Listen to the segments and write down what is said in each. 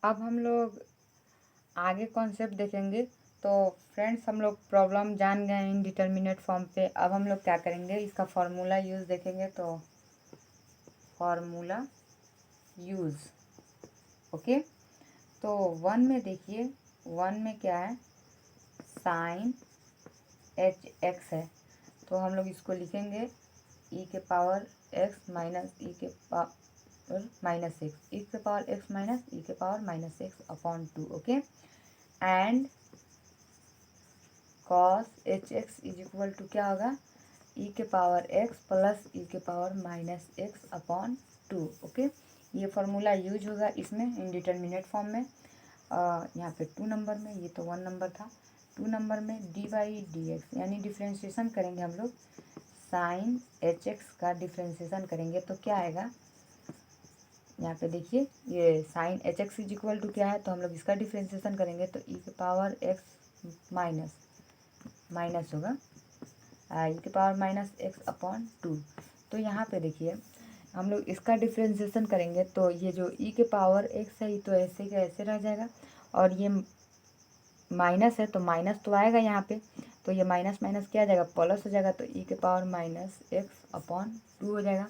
अब हम लोग आगे कॉन्सेप्ट देखेंगे। तो फ्रेंड्स, हम लोग प्रॉब्लम जान गए हैं इनडिटर्मिनेट फॉर्म पे। अब हम लोग क्या करेंगे, इसका फॉर्मूला यूज़ देखेंगे। तो फॉर्मूला यूज़, ओके। तो वन में देखिए, वन में क्या है, साइन एच एक्स है। तो हम लोग इसको लिखेंगे ई के पावर एक्स माइनस ई के पावर माइनस एक्स, ई के पावर एक्स माइनस ई के power minus x upon two, okay. And cos h x is equal to क्या होगा, ई के पावर एक्स प्लस ई के power minus x upon two, okay. ये formula use होगा इसमें indeterminate form में। यहाँ पे 2 नंबर में, ये तो 1 नंबर था, 2 नंबर में डी बाई डी एक्स, यानी डिफ्रेंशिएशन करेंगे हम लोग। साइन एच एक्स का डिफ्रेंशिएशन करेंगे तो क्या आएगा, यहाँ पे देखिए, ये sine h x is equal to क्या है, तो हम लोग इसका डिफ्रेंशिएशन करेंगे तो ई के पावर एक्स माइनस माइनस होगा ई के power minus x upon two. तो यहाँ पे देखिए, हम लोग इसका डिफ्रेंशिएशन करेंगे तो ये जो ई के पावर एक्स है ये तो ऐसे का ऐसे रह जाएगा, और ये माइनस है तो माइनस तो आएगा यहाँ पे, तो ये माइनस माइनस क्या आ जाएगा, प्लस हो जाएगा। तो ई के power minus x upon to हो जाएगा।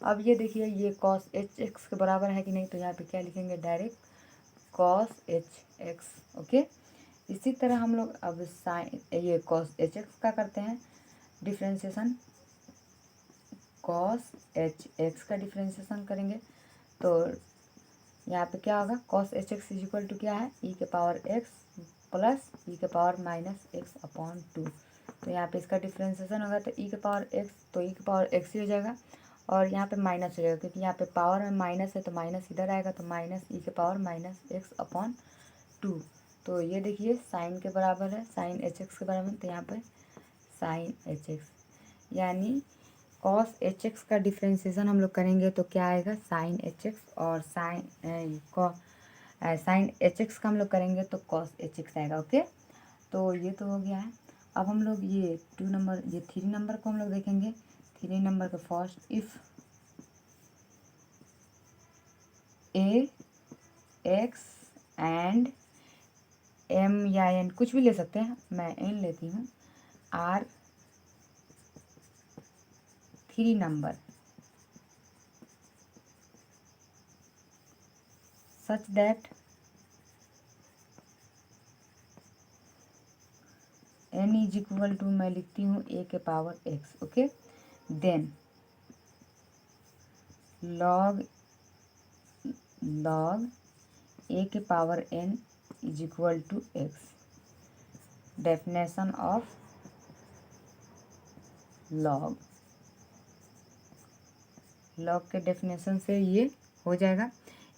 अब ये देखिए, ये कॉस एच एक्स के बराबर है कि नहीं, तो यहाँ पे क्या लिखेंगे, direct cos h x, okay. इसी तरह हम लोग अब साइन ये कॉस एच एक्स का करते हैं डिफ्रेंशिएशन। कॉस एच एक्स का डिफ्रेंशिएशन करेंगे तो यहाँ पे क्या होगा, cos h x is equal to क्या है, ई के पावर एक्स प्लस ई के power minus x upon two. तो यहाँ पे इसका डिफ्रेंशिएशन होगा तो ई के पावर एक्स, तो ई के पावर एक्स ही हो जाएगा, और यहाँ पे माइनस हो जाएगा क्योंकि यहाँ पे पावर में माइनस है तो माइनस इधर आएगा, तो माइनस ई के power minus x upon two. तो ये देखिए साइन के बराबर है, साइन एच एक्स के बराबर, तो यहाँ पे साइन एच एक्स, यानी कॉस एच एक्स का डिफ्रेंशिएशन हम लोग करेंगे तो क्या आएगा, साइन एच एक्स, और साइन एच एक्स का हम लोग करेंगे तो कॉस एच एक्स आएगा, ओके। तो ये तो हो गया है। अब हम लोग ये 2 नंबर, ये 3 नंबर को हम लोग देखेंगे। 3 नंबर का first, if a x and m या एन कुछ भी ले सकते हैं, मैं एन लेती हूँ, आर 3 नंबर such that n is equal to, मैं लिखती हूँ ए के power x, okay. Then log log a के power n is equal to x. Definition of log, log के डेफिनेशन से ये हो जाएगा,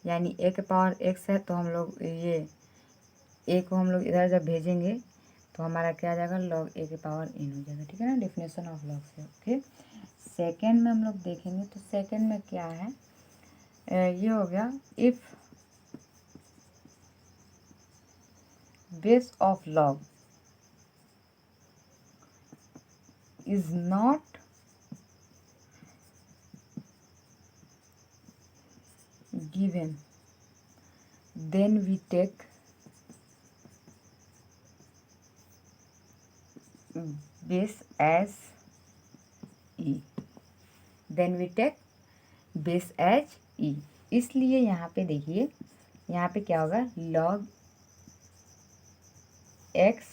यानी ए के पावर एक्स है तो हम लोग ये ए को हम लोग इधर जब भेजेंगे तो हमारा क्या आ जाएगा, लॉग ए के पावर n हो जाएगा, ठीक है ना, डेफिनेशन ऑफ लॉग से, ओके। सेकेंड में हम लोग देखेंगे तो सेकेंड में क्या है, ये हो गया, if base of log is not given, then we take base as e, then we take base as e। इसलिए यहाँ पे देखिए, यहाँ पे क्या होगा, log x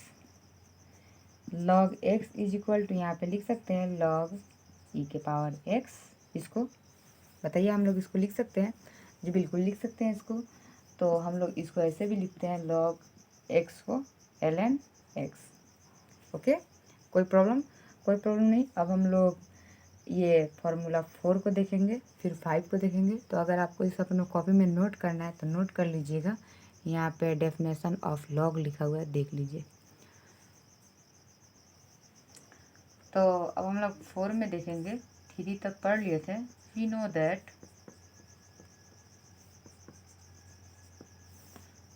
is equal to, यहाँ पे लिख सकते हैं log e के पावर x। इसको बताइए, हम लोग इसको लिख सकते हैं, जी बिल्कुल लिख सकते हैं इसको। तो हम लोग इसको ऐसे भी लिखते हैं, log x को ln x, ओके। कोई प्रॉब्लम नहीं। अब हम लोग ये फार्मूला 4 को देखेंगे, फिर 5 को देखेंगे। तो अगर आपको इस अपने कॉपी में नोट करना है तो नोट कर लीजिएगा, यहाँ पे डेफिनेशन ऑफ लॉग लिखा हुआ है, देख लीजिए। तो अब हम लोग 4 में देखेंगे, 3 तक पढ़ लिए थे। वी नो दैट,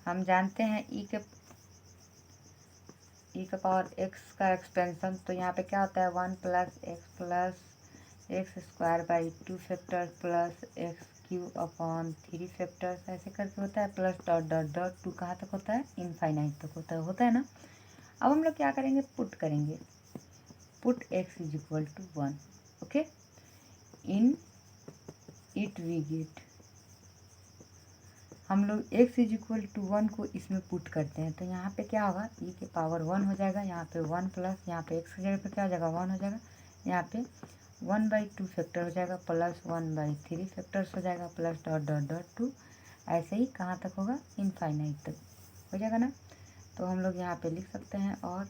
हम जानते हैं ई का पावर एक्स का एक्सपेंशन, तो यहाँ पे क्या होता है, 1 plus x square by 2 factor plus x Q upon 3 factors ऐसे करके होता है, plus dot dot dot to कहाँ तक होता है, इनफाइनाइट तक होता है ना। अब हम लोग क्या करेंगे, पुट करेंगे, put x is equal to 1, okay. In it we get, हम लोग x इज इक्वल टू 1 को इसमें पुट करते हैं, तो यहाँ पे क्या होगा, e के पावर 1 हो जाएगा, यहाँ पे 1 प्लस यहाँ पे x की जगह पे क्या हो जाएगा 1 हो जाएगा, यहाँ पे 1/2 फैक्टर हो जाएगा, प्लस 1/3 फैक्टर्स हो जाएगा, plus dot dot dot to, ऐसे ही कहाँ तक होगा, इनफाइनाइट तक हो जाएगा ना। तो हम लोग यहाँ पे लिख सकते हैं, और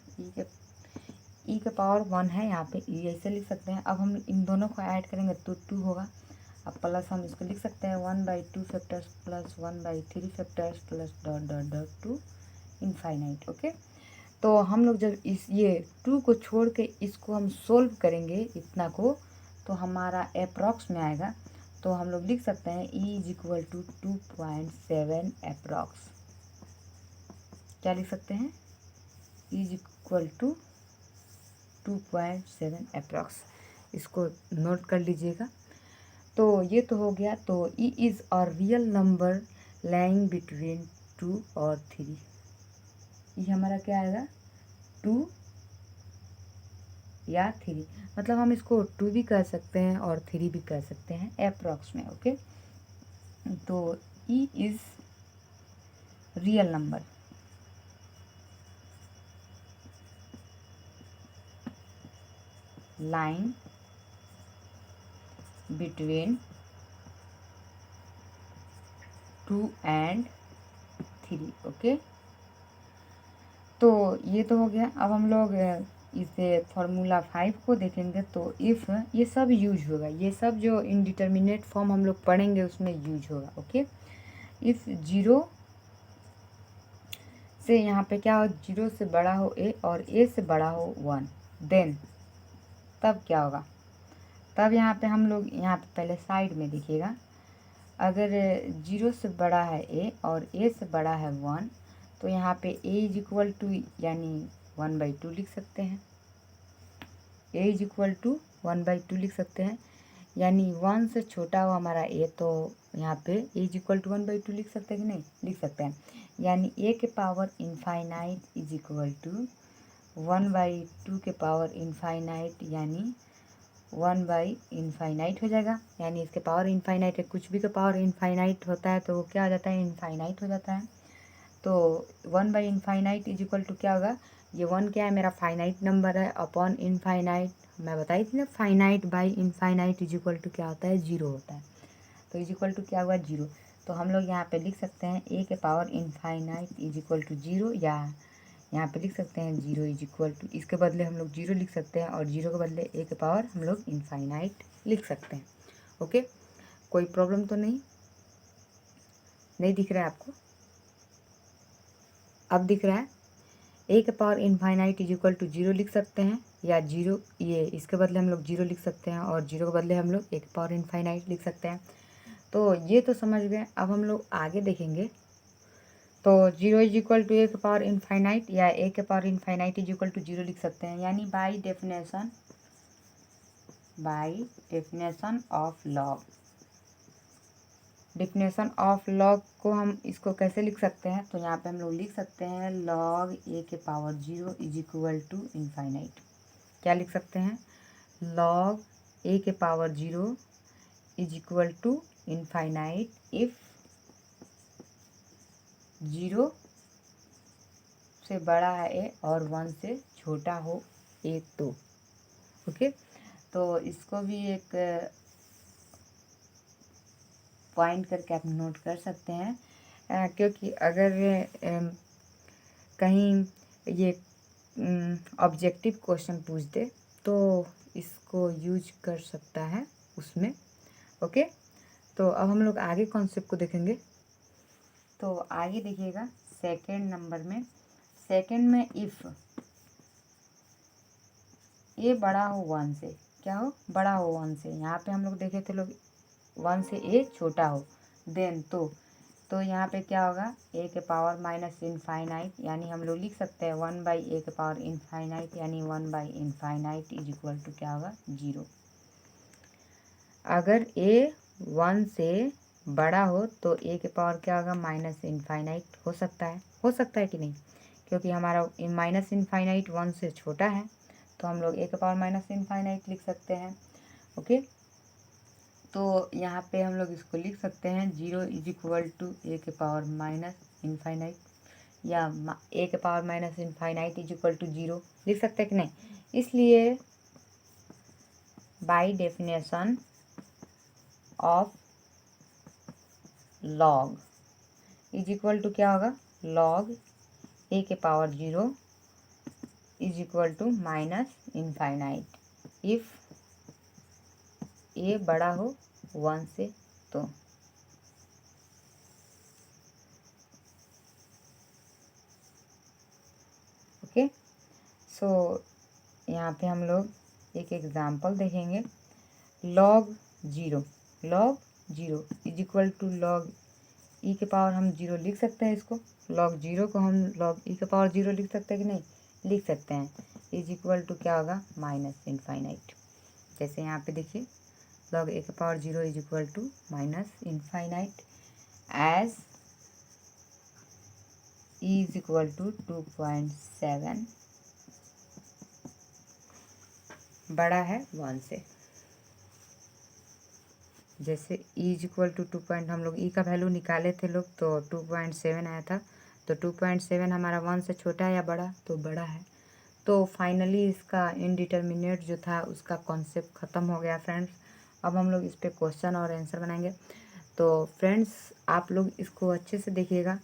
e के पावर 1 है, यहाँ पे e ऐसे लिख सकते हैं। अब हम इन दोनों को ऐड करेंगे तो 2 होगा। अब प्लस हम इसको लिख सकते हैं 1/2 factors plus 1/3 factors plus dot dot dot to infinite, okay. तो हम लोग जब ये 2 को छोड़ के इसको हम सोल्व करेंगे इतना को, तो हमारा अप्रॉक्स में आएगा। तो हम लोग लिख सकते हैं e is equal to 2.7 approx. क्या लिख सकते हैं, e is equal to 2.7 approx, इसको नोट कर लीजिएगा। तो ये तो हो गया। तो e is a real number lying between 2 और 3, ये हमारा क्या आएगा 2 या 3, मतलब हम इसको 2 भी कह सकते हैं और 3 भी कह सकते हैं अप्रॉक्स में, ओके। तो e is real number line between 2 and 3, okay. तो ये तो हो गया। अब हम लोग इसे फार्मूला 5 को देखेंगे। तो इफ़, ये सब यूज होगा, ये सब जो इनडिटर्मिनेट फॉर्म हम लोग पढ़ेंगे उसमें यूज होगा, ओके। इफ़ 0 से यहाँ पे क्या हो, 0 से बड़ा हो a और a से बड़ा हो 1, देन तब क्या होगा, तब यहाँ पे हम लोग यहाँ पे पहले साइड में देखिएगा, अगर 0 से बड़ा है a और a से बड़ा है 1, तो यहाँ पे a इज इक्वल टू यानी 1/2 लिख सकते हैं, a इज इक्वल टू 1/2 लिख सकते हैं, यानी 1 से छोटा हो हमारा a, तो यहाँ पे a इज इक्वल टू 1/2 लिख सकते हैं कि नहीं, लिख सकते हैं। यानी a के power infinite is equal to 1/2 के पावर इनफाइनाइट, यानी 1/इनफाइनाइट हो जाएगा। यानी इसके पावर इनफाइनाइट है, कुछ भी का पावर इनफाइनाइट होता है तो वो क्या हो जाता है, इनफाइनाइट हो जाता है। तो 1/इनफाइनाइट इज इक्वल टू क्या होगा, ये 1 क्या है, मेरा फाइनाइट नंबर है, अपॉन इनफाइनाइट, मैं बताई थी ना, finite by infinite is equal to क्या होता है, 0 होता है। तो इज इक्वल टू क्या हुआ, 0। तो हम लोग यहाँ पे लिख सकते हैं a के power infinite is equal to 0, या यहाँ पे लिख सकते हैं 0 इज इक्वल टू, इसके बदले हम लोग 0 लिख सकते हैं, और 0 के बदले a के पावर हम लोग इनफाइनाइट लिख सकते हैं, ओके। कोई प्रॉब्लम तो नहीं दिख रहा है आपको, अब दिख रहा है। a के power infinite is equal to 0 लिख सकते हैं, या 0, ये इसके बदले हम लोग 0 लिख सकते हैं, और 0 के बदले हम लोग a के पावर इनफाइनाइट लिख सकते हैं। तो ये तो समझ गए। अब हम लोग आगे देखेंगे। तो 0 इज इक्वल टू a के पावर इनफाइनाइट, या a के power infinite is equal to 0 लिख सकते हैं, यानी by definition of log, definition of log को हम इसको कैसे लिख सकते हैं, तो यहाँ पे हम लोग लिख सकते हैं लॉग a के power 0 is equal to infinite. क्या लिख सकते हैं, लॉग a के power 0 is equal to infinite if 0 से बड़ा है a और 1 से छोटा हो a, तो ओके। तो इसको भी एक पॉइंट करके आप नोट कर सकते हैं, क्योंकि अगर कहीं ये ऑब्जेक्टिव क्वेश्चन पूछ दे तो इसको यूज कर सकता है उसमें, ओके। तो अब हम लोग आगे कॉन्सेप्ट को देखेंगे। तो आगे देखिएगा सेकंड नंबर में, सेकंड में इफ़ ए बड़ा हो 1 से, क्या हो, बड़ा हो 1 से, यहाँ पे हम लोग देखे थे लोग 1 से ए छोटा हो, देन तो यहाँ पे क्या होगा, ए के पावर माइनस इनफाइनाइट, यानी हम लोग लिख सकते हैं 1/a के पावर इनफाइनाइट, यानी 1/इनफाइनाइट इज इक्वल टू क्या होगा, 0। अगर a 1 से बड़ा हो तो ए के पावर क्या होगा, माइनस इनफाइनाइट हो सकता है कि नहीं, क्योंकि हमारा माइनस इनफाइनाइट 1 से छोटा है, तो हम लोग ए के पावर माइनस इनफाइनाइट लिख सकते हैं। ओके, तो यहाँ पे हम लोग इसको लिख सकते हैं 0 इज इक्वल टू ए के पावर माइनस इनफाइनाइट, या ए के power minus infinite is equal to 0 लिख सकते हैं कि नहीं। इसलिए by definition of log is equal to क्या होगा, लॉग ए के power 0 is equal to minus infinite if a बड़ा हो 1 से तो। ओके, सो यहाँ पे हम लोग एक एग्जाम्पल देखेंगे। Log zero is equal to log e के पावर हम 0 लिख सकते हैं। इसको लॉग 0 को हम लॉग ई के पावर 0 लिख सकते हैं कि नहीं, लिख सकते हैं। इज इक्वल टू क्या होगा, माइनस इनफाइनाइट। जैसे यहाँ पे देखिए लॉग ए के power 0 is equal to minus infinite as e is equal to 2.7 बड़ा है 1 से। जैसे e is equal to 2 point, हम लोग ई का वैल्यू निकाले थे लोग तो 2.7 आया था, तो 2.7 हमारा 1 से छोटा है या बड़ा, तो बड़ा है। तो फाइनली इसका इनडिटर्मिनेट जो था उसका कॉन्सेप्ट ख़त्म हो गया फ्रेंड्स। अब हम लोग इस पर क्वेश्चन और आंसर बनाएंगे। तो फ्रेंड्स आप लोग इसको अच्छे से देखिएगा,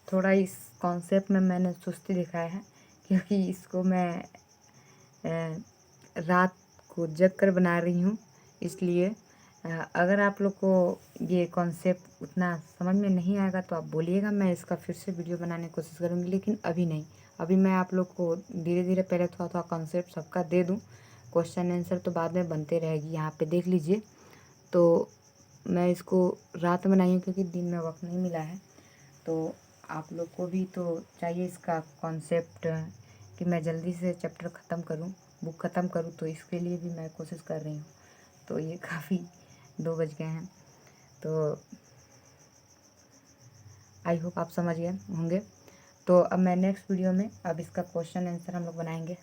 थोड़ा इस कॉन्सेप्ट में मैंने सुस्ती दिखाया है, क्योंकि इसको मैं रात को जग कर बना रही हूँ। इसलिए अगर आप लोग को ये कॉन्सेप्ट उतना समझ में नहीं आएगा तो आप बोलिएगा, मैं इसका फिर से वीडियो बनाने की कोशिश करूँगी, लेकिन अभी नहीं। अभी मैं आप लोग को धीरे धीरे पहले थोड़ा थोड़ा कॉन्सेप्ट सबका दे दूँ, क्वेश्चन आंसर तो बाद में बनते रहेगी। यहाँ पे देख लीजिए, तो मैं इसको रात में बनाई हूँ क्योंकि दिन में वक्त नहीं मिला है। तो आप लोग को भी तो चाहिए इसका कॉन्सेप्ट कि मैं जल्दी से चैप्टर ख़त्म करूँ, बुक ख़त्म करूँ, तो इसके लिए भी मैं कोशिश कर रही हूँ। तो ये काफ़ी 2 बज गए हैं, तो आई होप आप समझ गए होंगे। तो अब मैं नेक्स्ट वीडियो में अब इसका क्वेश्चन आंसर हम लोग बनाएंगे।